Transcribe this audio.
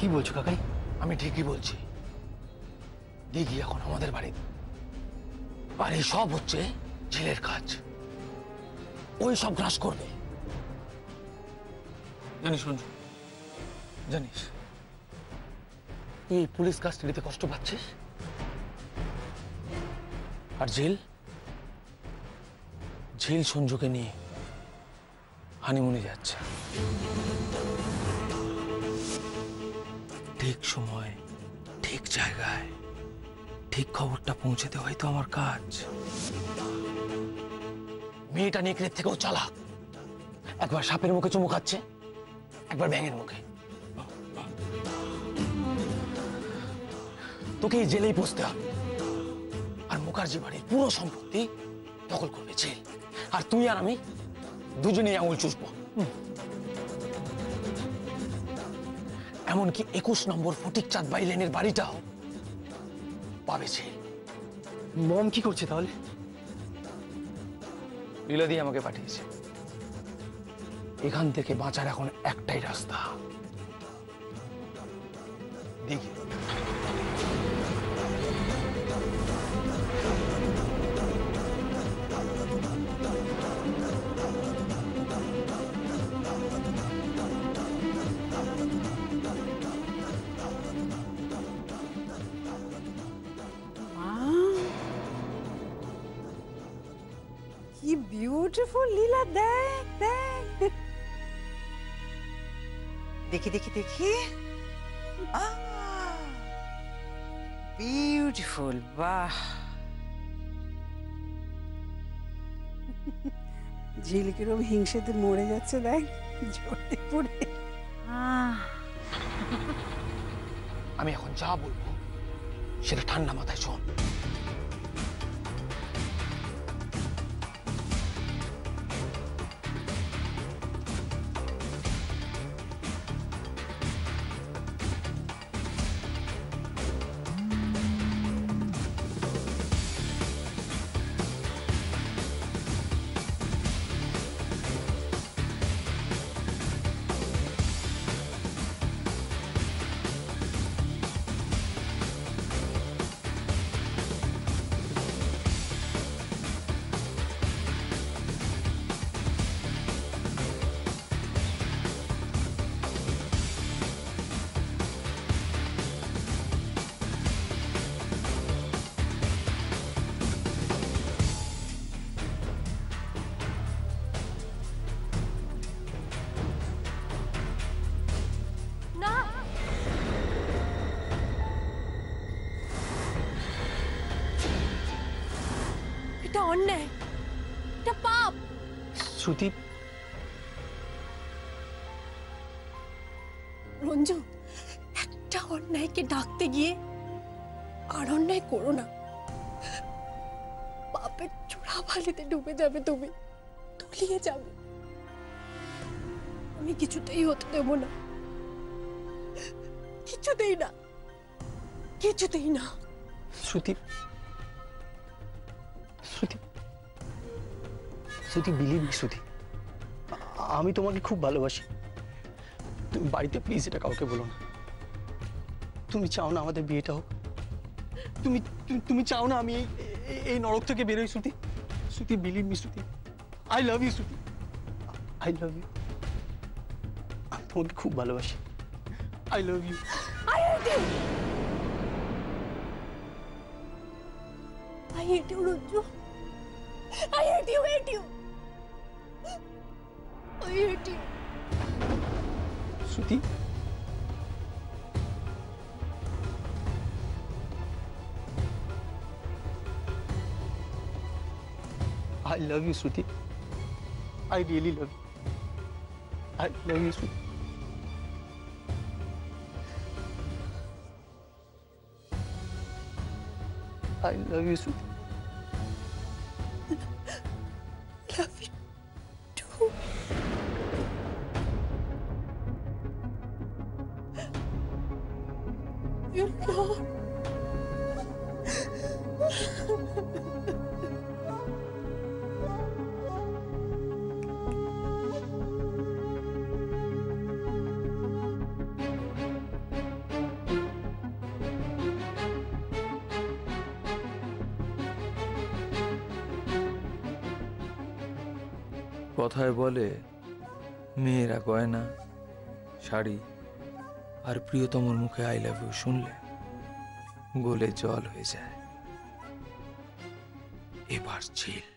কি বলছো কাকাই? আমি ঠিকই বলছি। দিঘি এখন আমাদের বাড়ি, আর এই সব হচ্ছে ঝিলের কাজ। ওই সব গ্রাস করবে। জানিস সঞ্জু, জানিস তুই এই পুলিশ কাস্টাডিতে কষ্ট পাচ্ছিস, আর ঝিল সঞ্জুকে নিয়ে হানিমুনে যাচ্ছে। ঠিক সময় ঠিক জায়গায় ঠিক খবরটা পৌঁছে দেওয়াই তো আমার কাজ। মেয়েটা নেকড়ের থেকেও চালাক। একবার সাপের মুখে চুমু খাচ্ছে, একবার ব্যাঙের মুখে। তোকে এই জেলেই বসতে হবে, আর মুখার্জি বাড়ির পুরো সম্পত্তি দখল করবে জেল, আর তুই আর আমি দুজনেই আঙুল চুষবো। এমনকি 21 নম্বর ফটিকচাঁদ বাই লেনের বাড়িটাও পাবে জেল। মম কি করছে তাহলে? লীলাদি আমাকে পাঠিয়েছে। এখান থেকে বাঁচার এখন একটাই রাস্তা, দিঘি। কি বিউটিফুল লীলা, দেখ দেখ। দেখি দেখি দেখি, বিউটিফুল, বাহ। ঝিল কিরম হিংসেতে মরে যাচ্ছে দেখ, ঝরে পড়ে। আমি এখন যা বলবো সেটা ঠান্ডা মাথায় শোন। এটা অন্যায়, এটা পাপ। শ্রুতি, রঞ্জু, একটা অন্যায়কে ডাকতে গিয়ে আর অন্যায় করো না। পাপের চূড়া বালিতে ডুবে যাবে, তুমি তলিয়ে যাবে। আমি কিছুতেই হতে দেব না, কিছুতেই না, কিছুতেই না। শ্রুতি, শ্রুতি, শ্রুতি, বিলিভ মি শ্রুতি, আমি তোমাকে খুব ভালোবাসি। তুমি বাড়িতে প্লিজ এটা কাউকে বলো না। তুমি চাও না আমাদের বিয়েটা হোক? তুমি চাও না আমি এই নরক থেকে বেরোই? Shruti, Shruti, believe me Shruti, I love you Shruti, I love you. আমি তোমাকে খুব ভালোবাসি। I love you. I hate you. I hate you, Ranju. I hate you, hate you. I hate you. Shruti, I love you, Shruti. I really love you. I love you, Shruti. I love you, Shruti. Love you too. You're not. কথায় বলে মেয়েরা গয়না শাড়ি আর প্রিয়তমর মুখে I love you শুনলে গোলে জল হয়ে যায়। এবার ঝিল।